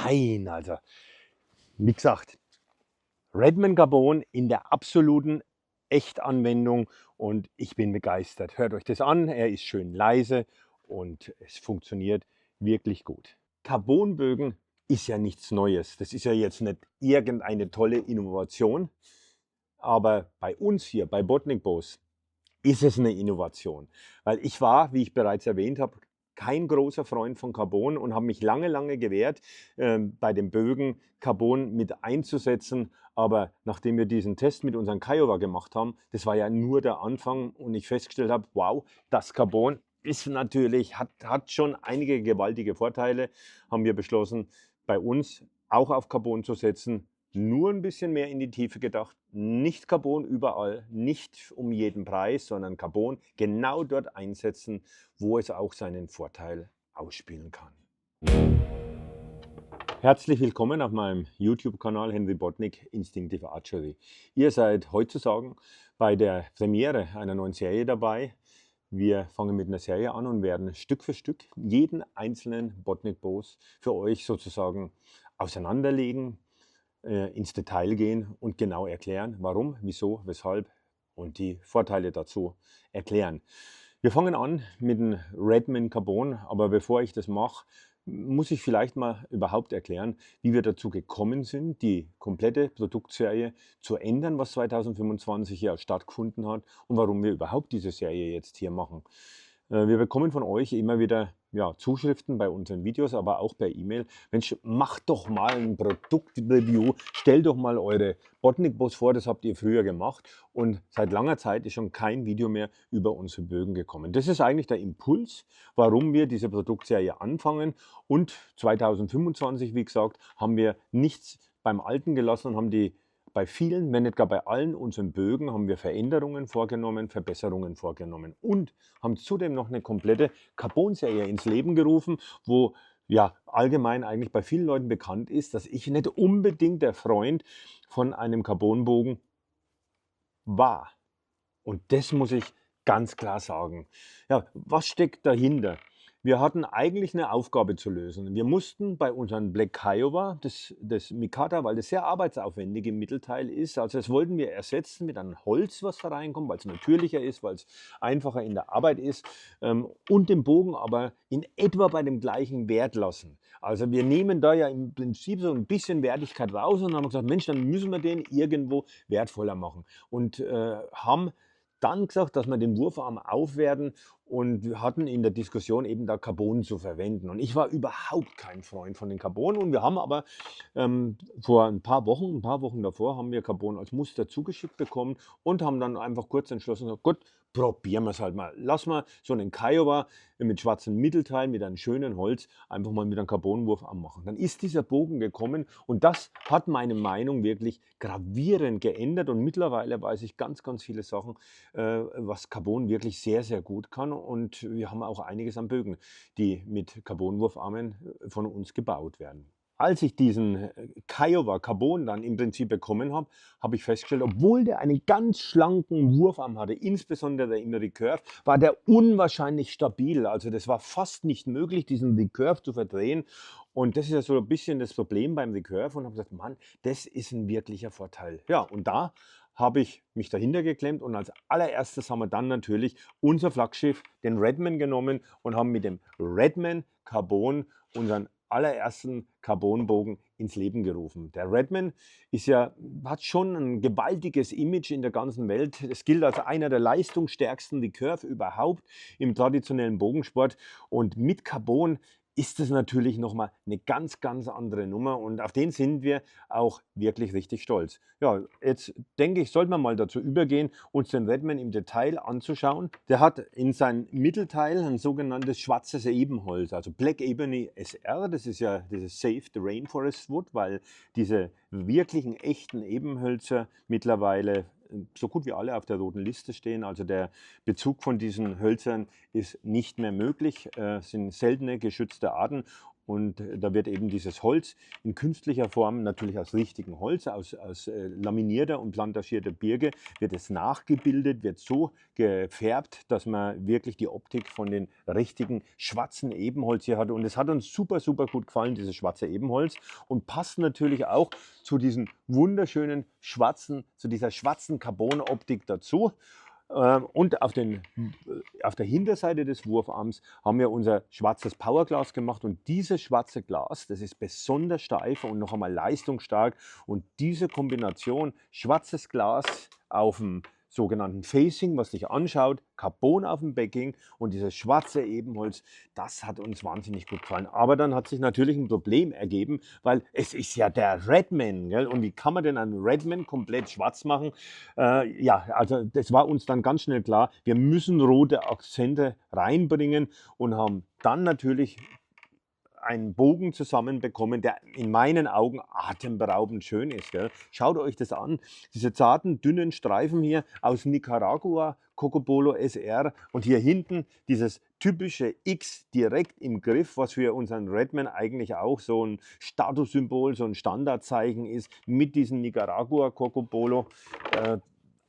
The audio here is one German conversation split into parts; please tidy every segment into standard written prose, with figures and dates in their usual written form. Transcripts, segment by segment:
fein. Also, wie gesagt, Redmond Carbon in der absoluten Echtanwendung und ich bin begeistert. Hört euch das an, er ist schön leise und es funktioniert wirklich gut. Carbonbögen ist ja nichts Neues. Das ist ja jetzt nicht irgendeine tolle Innovation, aber bei uns hier, bei Botnik Boss, ist es eine Innovation. Weil ich war, wie ich bereits erwähnt habe, kein großer Freund von Carbon und habe mich lange gewehrt, bei den Bögen Carbon mit einzusetzen. Aber nachdem wir diesen Test mit unserem Kiowa gemacht haben, das war ja nur der Anfang und ich festgestellt habe, wow, das Carbon ist natürlich, hat schon einige gewaltige Vorteile, haben wir beschlossen, bei uns auch auf Carbon zu setzen. Nur ein bisschen mehr in die Tiefe gedacht, nicht Carbon überall, nicht um jeden Preis, sondern Carbon genau dort einsetzen, wo es auch seinen Vorteil ausspielen kann. Herzlich willkommen auf meinem YouTube-Kanal Henry Botnik Instinctive Archery. Ihr seid heutzutage bei der Premiere einer neuen Serie dabei. Wir fangen mit einer Serie an und werden Stück für Stück jeden einzelnen Botnik Bows für euch sozusagen auseinanderlegen, ins Detail gehen und genau erklären, warum, wieso, weshalb und die Vorteile dazu erklären. Wir fangen an mit dem Redmond Carbon, aber bevor ich das mache, muss ich vielleicht mal überhaupt erklären, wie wir dazu gekommen sind, die komplette Produktserie zu ändern, was 2025 ja stattgefunden hat und warum wir überhaupt diese Serie jetzt hier machen. Wir bekommen von euch immer wieder Zuschriften bei unseren Videos, aber auch per E-Mail. Mensch, macht doch mal ein Produktreview, stellt doch mal eure Botnik Bows vor, das habt ihr früher gemacht und seit langer Zeit ist schon kein Video mehr über unsere Bögen gekommen. Das ist eigentlich der Impuls, warum wir diese Produktserie anfangen und 2025, wie gesagt, haben wir nichts beim Alten gelassen und haben bei vielen, wenn nicht gar bei allen unseren Bögen, haben wir Veränderungen vorgenommen, Verbesserungen vorgenommen und haben zudem noch eine komplette Carbon-Serie ins Leben gerufen, wo ja allgemein eigentlich bei vielen Leuten bekannt ist, dass ich nicht unbedingt der Freund von einem Carbonbogen war. Und das muss ich ganz klar sagen. Ja, was steckt dahinter? Wir hatten eigentlich eine Aufgabe zu lösen. Wir mussten bei unserem Black Kiowa, das Mikata, weil das sehr arbeitsaufwendig im Mittelteil ist, also das wollten wir ersetzen mit einem Holz, was da reinkommt, weil es natürlicher ist, weil es einfacher in der Arbeit ist und den Bogen aber in etwa bei dem gleichen Wert lassen. Also wir nehmen da ja im Prinzip so ein bisschen Wertigkeit raus und haben gesagt, Mensch, dann müssen wir den irgendwo wertvoller machen und haben dann gesagt, dass wir den Wurfarm aufwerten und wir hatten in der Diskussion eben da Carbon zu verwenden. Und ich war überhaupt kein Freund von den Carbon und wir haben aber vor ein paar Wochen davor, haben wir Carbon als Muster zugeschickt bekommen und haben dann einfach kurz entschlossen, gesagt, gut, probieren wir es halt mal. Lass mal so einen Kiowa mit schwarzem Mittelteil, mit einem schönen Holz, einfach mal mit einem Carbonwurfarm machen. Dann ist dieser Bogen gekommen und das hat meine Meinung wirklich gravierend geändert und mittlerweile weiß ich ganz viele Sachen, was Carbon wirklich sehr gut kann und wir haben auch einiges an Bögen, die mit Carbonwurfarmen von uns gebaut werden. Als ich diesen Kiowa Carbon dann im Prinzip bekommen habe, habe ich festgestellt, obwohl der einen ganz schlanken Wurfarm hatte, insbesondere der im Recurve, war der unwahrscheinlich stabil. Also das war fast nicht möglich, diesen Recurve zu verdrehen. Und das ist ja so ein bisschen das Problem beim Recurve und habe gesagt, Mann, das ist ein wirklicher Vorteil. Ja, und da habe ich mich dahinter geklemmt und als allererstes haben wir dann natürlich unser Flaggschiff, den Redmond, genommen und haben mit dem Redmond Carbon unseren allerersten Carbonbogen ins Leben gerufen. Der Redmond hat schon ein gewaltiges Image in der ganzen Welt. Es gilt als einer der leistungsstärksten Recurve überhaupt im traditionellen Bogensport und mit Carbon ist es natürlich nochmal eine ganz andere Nummer und auf den sind wir auch wirklich richtig stolz. Ja, jetzt denke ich, sollten wir mal dazu übergehen, uns den Redmond im Detail anzuschauen. Der hat in seinem Mittelteil ein sogenanntes schwarzes Ebenholz, also Black Ebony SR. Das ist ja dieses Save the Rainforest Wood, weil diese wirklichen echten Ebenhölzer mittlerweile so gut wie alle auf der roten Liste stehen. Also der Bezug von diesen Hölzern ist nicht mehr möglich, sind seltene geschützte Arten und da wird eben dieses Holz in künstlicher Form, natürlich aus richtigem Holz, aus laminierter und plantagierter Birke, wird es nachgebildet, wird so gefärbt, dass man wirklich die Optik von den richtigen schwarzen Ebenholz hier hat. Und es hat uns super, super gut gefallen, dieses schwarze Ebenholz, und passt natürlich auch zu diesen wunderschönen schwarzen, zu dieser schwarzen Carbon-Optik dazu. Und auf der Hinterseite des Wurfarms haben wir unser schwarzes Powerglas gemacht, und dieses schwarze Glas, das ist besonders steif und noch einmal leistungsstark, und diese Kombination schwarzes Glas auf dem sogenannten Facing, was dich anschaut, Carbon auf dem Backing und dieses schwarze Ebenholz, das hat uns wahnsinnig gut gefallen. Aber dann hat sich natürlich ein Problem ergeben, weil es ist ja der Redman, gell? Und wie kann man denn einen Redman komplett schwarz machen? Ja, also das war uns dann ganz schnell klar, wir müssen rote Akzente reinbringen, und haben dann natürlich einen Bogen zusammenbekommen, der in meinen Augen atemberaubend schön ist. Gell? Schaut euch das an, diese zarten, dünnen Streifen hier aus Nicaragua, Cocobolo SR, und hier hinten dieses typische X direkt im Griff, was für unseren Redman eigentlich auch so ein Statussymbol, so ein Standardzeichen ist, mit diesem Nicaragua Cocobolo.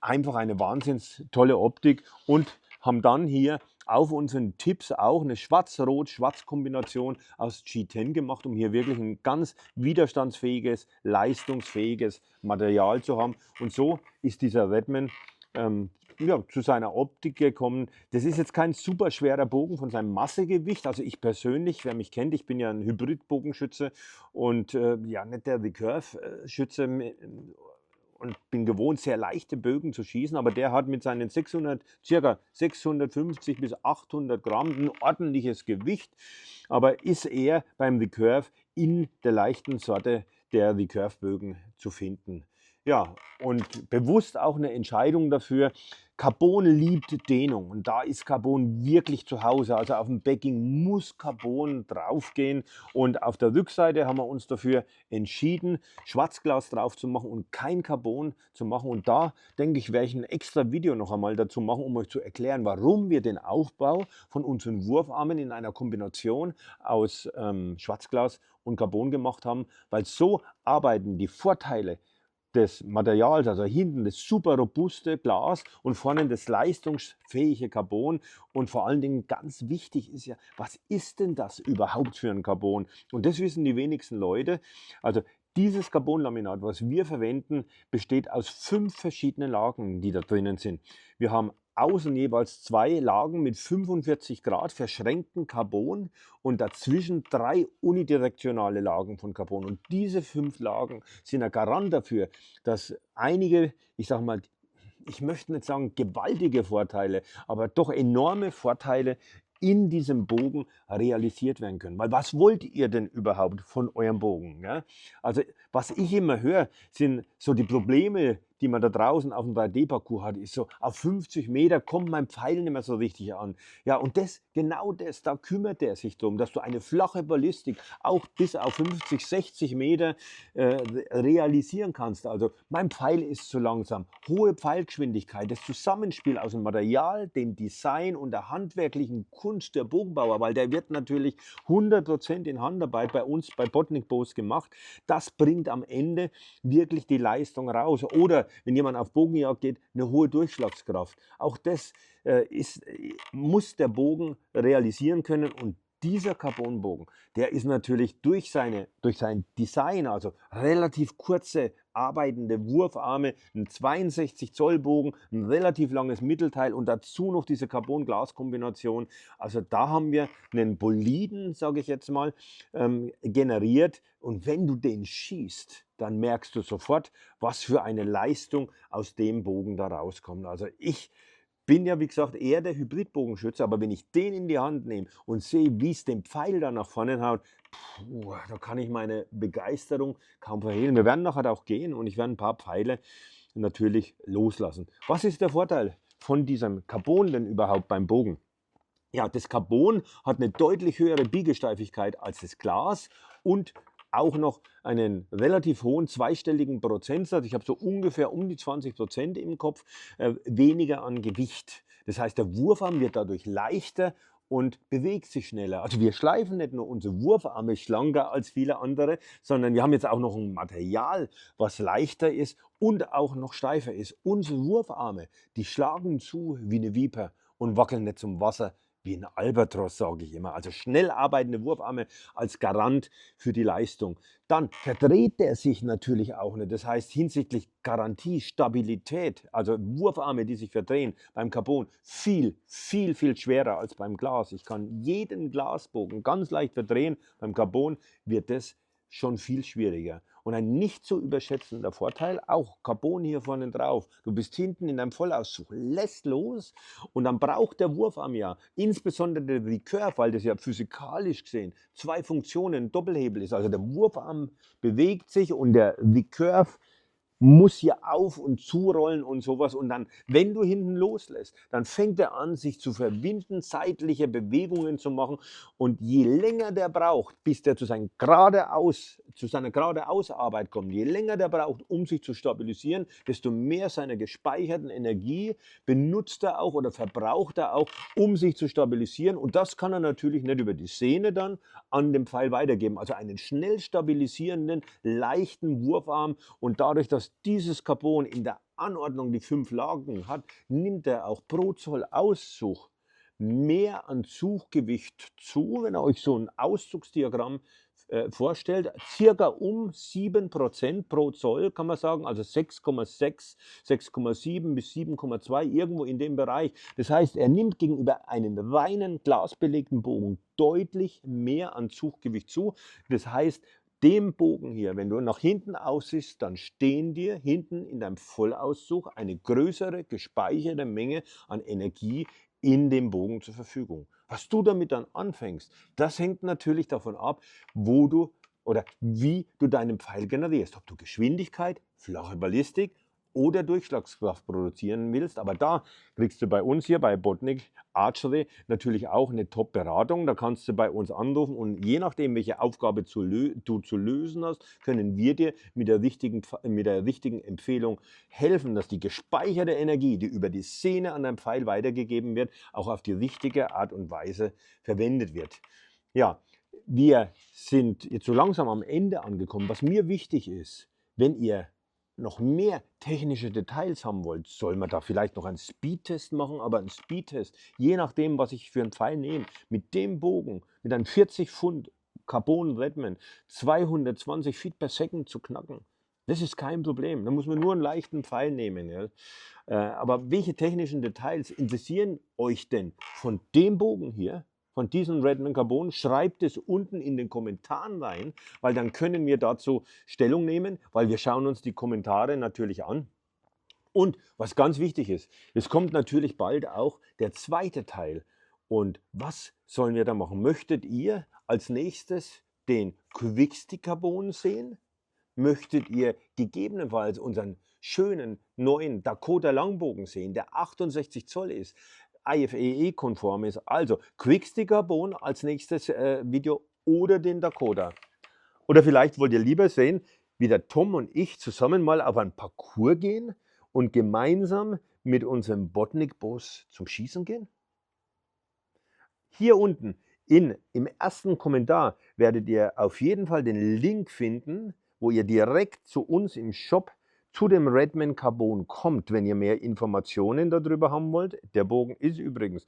Einfach eine wahnsinns tolle Optik, und haben dann hier auf unseren Tipps auch eine Schwarz-Rot-Schwarz-Kombination aus G10 gemacht, um hier wirklich ein ganz widerstandsfähiges, leistungsfähiges Material zu haben. Und so ist dieser Redman ja, zu seiner Optik gekommen. Das ist jetzt kein super schwerer Bogen von seinem Massegewicht. Also ich persönlich, wer mich kennt, ich bin ja ein Hybrid-Bogenschütze und ja, nicht der Recurve-Schütze, und bin gewohnt, sehr leichte Bögen zu schießen, aber der hat mit seinen ca. 650 bis 800 Gramm ein ordentliches Gewicht, aber ist eher beim Recurve in der leichten Sorte der Recurve-Bögen zu finden. Ja, und bewusst auch eine Entscheidung dafür. Carbon liebt Dehnung, und da ist Carbon wirklich zu Hause. Also auf dem Backing muss Carbon draufgehen, und auf der Rückseite haben wir uns dafür entschieden, Schwarzglas drauf zu machen und kein Carbon zu machen. Und da denke ich, werde ich ein extra Video noch einmal dazu machen, um euch zu erklären, warum wir den Aufbau von unseren Wurfarmen in einer Kombination aus Schwarzglas und Carbon gemacht haben, weil so arbeiten die Vorteile des Materials, also hinten das super robuste Glas und vorne das leistungsfähige Carbon. Und vor allen Dingen ganz wichtig ist ja, was ist denn das überhaupt für ein Carbon? Und das wissen die wenigsten Leute. Also dieses Carbonlaminat, was wir verwenden, besteht aus 5 verschiedenen Lagen, die da drinnen sind. Wir haben außen jeweils 2 Lagen mit 45 Grad verschränkten Carbon und dazwischen 3 unidirektionale Lagen von Carbon. Und diese 5 Lagen sind ein Garant dafür, dass einige, ich sage mal, ich möchte nicht sagen gewaltige Vorteile, aber doch enorme Vorteile in diesem Bogen realisiert werden können. Weil was wollt ihr denn überhaupt von eurem Bogen? Ja? Also was ich immer höre, sind so die Probleme, die man da draußen auf dem 3D-Parcours hat, ist so, auf 50 Meter kommt mein Pfeil nicht mehr so richtig an. Ja, und genau das, da kümmert er sich darum, dass du eine flache Ballistik auch bis auf 50, 60 Meter realisieren kannst. Also mein Pfeil ist zu langsam, hohe Pfeilgeschwindigkeit, das Zusammenspiel aus dem Material, dem Design und der handwerklichen Kunst der Bogenbauer, weil der wird natürlich 100% in Handarbeit bei uns bei Botnik Bows gemacht. Das bringt am Ende wirklich die Leistung raus. Oder wenn jemand auf Bogenjagd geht, eine hohe Durchschlagskraft. Auch das muss der Bogen realisieren können, und dieser Carbonbogen, der ist natürlich durch sein Design, also relativ kurze arbeitende Wurfarme, ein 62 Zoll Bogen, ein relativ langes Mittelteil und dazu noch diese Carbon-Glas-Kombination. Also da haben wir einen Boliden, sage ich jetzt mal, generiert, und wenn du den schießt, dann merkst du sofort, was für eine Leistung aus dem Bogen da rauskommt. Also ich bin ja, wie gesagt, eher der Hybridbogenschütze, aber wenn ich den in die Hand nehme und sehe, wie es den Pfeil da nach vorne haut, da kann ich meine Begeisterung kaum verhehlen. Wir werden nachher auch gehen, und ich werde ein paar Pfeile natürlich loslassen. Was ist der Vorteil von diesem Carbon denn überhaupt beim Bogen? Ja, das Carbon hat eine deutlich höhere Biegesteifigkeit als das Glas und auch noch einen relativ hohen zweistelligen Prozentsatz. Ich habe so ungefähr um die 20% im Kopf, weniger an Gewicht. Das heißt, der Wurfarm wird dadurch leichter und bewegt sich schneller. Also wir schleifen nicht nur unsere Wurfarme schlanker als viele andere, sondern wir haben jetzt auch noch ein Material, was leichter ist und auch noch steifer ist. Unsere Wurfarme, die schlagen zu wie eine Viper und wackeln nicht zum Wasser wie ein Albatros, sage ich immer. Also schnell arbeitende Wurfarme als Garant für die Leistung. Dann verdreht der sich natürlich auch nicht. Das heißt hinsichtlich Garantie, Stabilität, also Wurfarme, die sich verdrehen, beim Carbon viel, viel, viel schwerer als beim Glas. Ich kann jeden Glasbogen ganz leicht verdrehen. Beim Carbon wird das schon viel schwieriger. Und ein nicht zu überschätzender Vorteil, auch Carbon hier vorne drauf. Du bist hinten in deinem Vollauszug, lässt los und dann braucht der Wurfarm ja, insbesondere der Recurve, weil das ja physikalisch gesehen zwei Funktionen, Doppelhebel ist. Also der Wurfarm bewegt sich und der Recurve muss hier auf und zurollen und sowas. Und dann, wenn du hinten loslässt, dann fängt er an, sich zu verwinden, seitliche Bewegungen zu machen. Und je länger der braucht, bis der zu seiner geradeaus-Arbeit kommt, je länger der braucht, um sich zu stabilisieren, desto mehr seiner gespeicherten Energie benutzt er auch oder verbraucht er auch, um sich zu stabilisieren. Und das kann er natürlich nicht über die Sehne dann an dem Pfeil weitergeben. Also einen schnell stabilisierenden, leichten Wurfarm. Und dadurch, dass dieses Carbon in der Anordnung die 5 Lagen hat, nimmt er auch pro Zoll Auszug mehr an Zuggewicht zu, wenn ihr euch so ein Auszugsdiagramm vorstellt, circa um 7% pro Zoll, kann man sagen, also 6,6, 6,7 bis 7,2, irgendwo in dem Bereich. Das heißt, er nimmt gegenüber einem reinen glasbelegten Bogen deutlich mehr an Zuggewicht zu. Das heißt, dem Bogen hier, wenn du nach hinten aussiehst, dann stehen dir hinten in deinem Vollauszug eine größere gespeicherte Menge an Energie in dem Bogen zur Verfügung. Was du damit dann anfängst, das hängt natürlich davon ab, wo du oder wie du deinen Pfeil generierst. Ob du Geschwindigkeit, flache Ballistik oder Durchschlagskraft produzieren willst. Aber da kriegst du bei uns hier bei Botnik Archery natürlich auch eine Top-Beratung. Da kannst du bei uns anrufen und je nachdem, welche Aufgabe du zu lösen hast, können wir dir mit der richtigen Empfehlung helfen, dass die gespeicherte Energie, die über die Sehne an deinem Pfeil weitergegeben wird, auch auf die richtige Art und Weise verwendet wird. Ja, wir sind jetzt so langsam am Ende angekommen. Was mir wichtig ist, wenn ihr noch mehr technische Details haben wollt, soll man da vielleicht noch einen Speedtest machen, aber ein Speedtest, je nachdem, was ich für einen Pfeil nehme, mit dem Bogen, mit einem 40 Pfund Carbon Redman, 220 Feet per Second zu knacken, das ist kein Problem. Da muss man nur einen leichten Pfeil nehmen. Ja. Aber welche technischen Details interessieren euch denn von dem Bogen hier? Von diesem Redman Carbon, schreibt es unten in den Kommentaren rein, weil dann können wir dazu Stellung nehmen, weil wir schauen uns die Kommentare natürlich an. Und was ganz wichtig ist, es kommt natürlich bald auch der zweite Teil. Und was sollen wir da machen? Möchtet ihr als nächstes den Quickstick Carbon sehen? Möchtet ihr gegebenenfalls unseren schönen neuen Dakota Langbogen sehen, der 68 Zoll ist, IFEE-konform ist, also Quickstick Carbon als nächstes Video oder den Dakota. Oder vielleicht wollt ihr lieber sehen, wie der Tom und ich zusammen mal auf einen Parcours gehen und gemeinsam mit unserem Botnik-Boss zum Schießen gehen? Hier unten im ersten Kommentar werdet ihr auf jeden Fall den Link finden, wo ihr direkt zu uns im Shop zu dem Redman Carbon kommt, wenn ihr mehr Informationen darüber haben wollt. Der Bogen ist übrigens,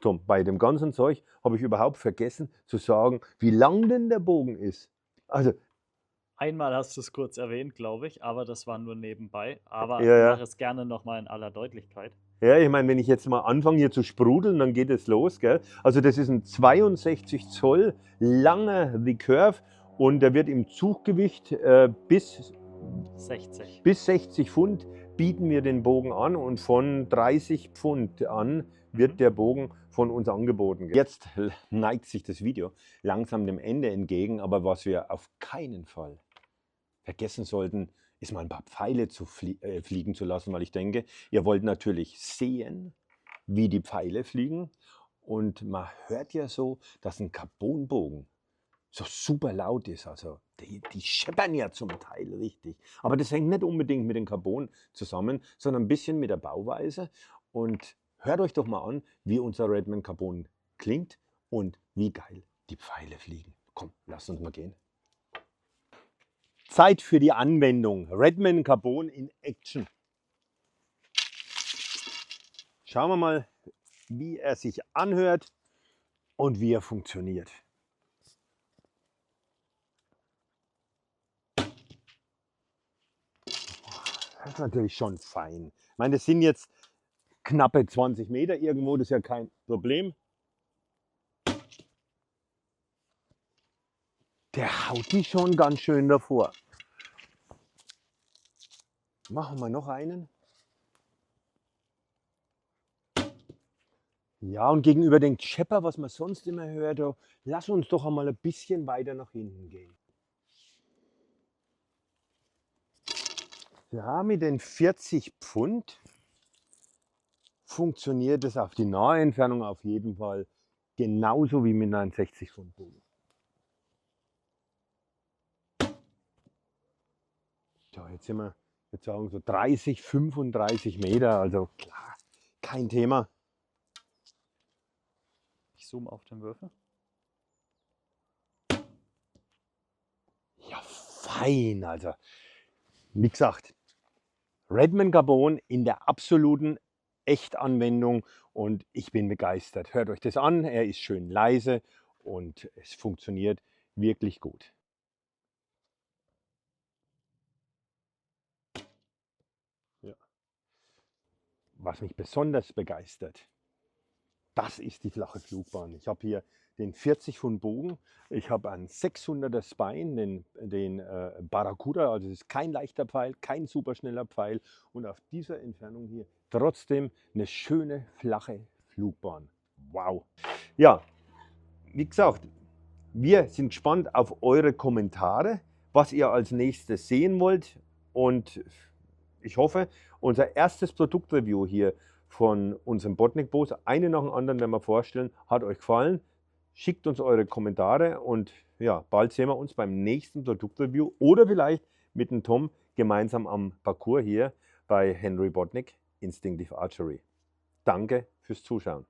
Tom, bei dem ganzen Zeug habe ich überhaupt vergessen zu sagen, wie lang denn der Bogen ist. Also, Einmal hast du es kurz erwähnt, glaube ich, aber das war nur nebenbei. Aber ja, mach ja. es gerne nochmal in aller Deutlichkeit. Ja, ich meine, wenn ich jetzt mal anfange hier zu sprudeln, dann geht es los, gell? Also das ist ein 62 Zoll langer Recurve und der wird im Zuggewicht bis 60. 60 Pfund bieten wir den Bogen an und von 30 Pfund an wird der Bogen von uns angeboten. Jetzt neigt sich das Video langsam dem Ende entgegen, aber was wir auf keinen Fall vergessen sollten, ist mal ein paar Pfeile zu fliegen zu lassen, weil ich denke, ihr wollt natürlich sehen, wie die Pfeile fliegen. Und man hört ja so, dass ein Carbonbogen so super laut ist. Also die scheppern ja zum Teil richtig. Aber das hängt nicht unbedingt mit dem Carbon zusammen, sondern ein bisschen mit der Bauweise. Und hört euch doch mal an, wie unser Redman Carbon klingt, und wie geil die Pfeile fliegen. Komm, lass uns mal gehen. Zeit für die Anwendung. Redman Carbon in Action. Schauen wir mal, wie er sich anhört und wie er funktioniert. Das ist natürlich schon fein. Ich meine, das sind jetzt knappe 20 Meter irgendwo, das ist ja kein Problem. Der haut die schon ganz schön davor. Machen wir noch einen. Ja, und gegenüber den Chepper, was man sonst immer hört, lass uns doch einmal ein bisschen weiter nach hinten gehen. Ja, mit den 40 Pfund funktioniert es auf die nahe Entfernung auf jeden Fall genauso wie mit einem 60 Pfund Bogen. Ja, jetzt sind wir, jetzt sagen so 30, 35 Meter, also klar, kein Thema. Ich zoome auf den Würfel. Ja, fein, also wie gesagt, Redman Carbon in der absoluten Echtanwendung und ich bin begeistert. Hört euch das an, er ist schön leise und es funktioniert wirklich gut. Ja. Was mich besonders begeistert, das ist die flache Flugbahn. Ich habe hier den 40 Pfund Bogen, ich habe einen 600er Spine, den Barracuda, also es ist kein leichter Pfeil, kein superschneller Pfeil und auf dieser Entfernung hier trotzdem eine schöne flache Flugbahn. Wow! Ja, wie gesagt, wir sind gespannt auf eure Kommentare, was ihr als nächstes sehen wollt und ich hoffe, unser erstes Produktreview hier von unserem Botnik-Bows, eine nach dem anderen werden wir vorstellen, hat euch gefallen. Schickt uns eure Kommentare und ja, bald sehen wir uns beim nächsten Produktreview oder vielleicht mit dem Tom gemeinsam am Parcours hier bei Henry Botnik Instinctive Archery. Danke fürs Zuschauen.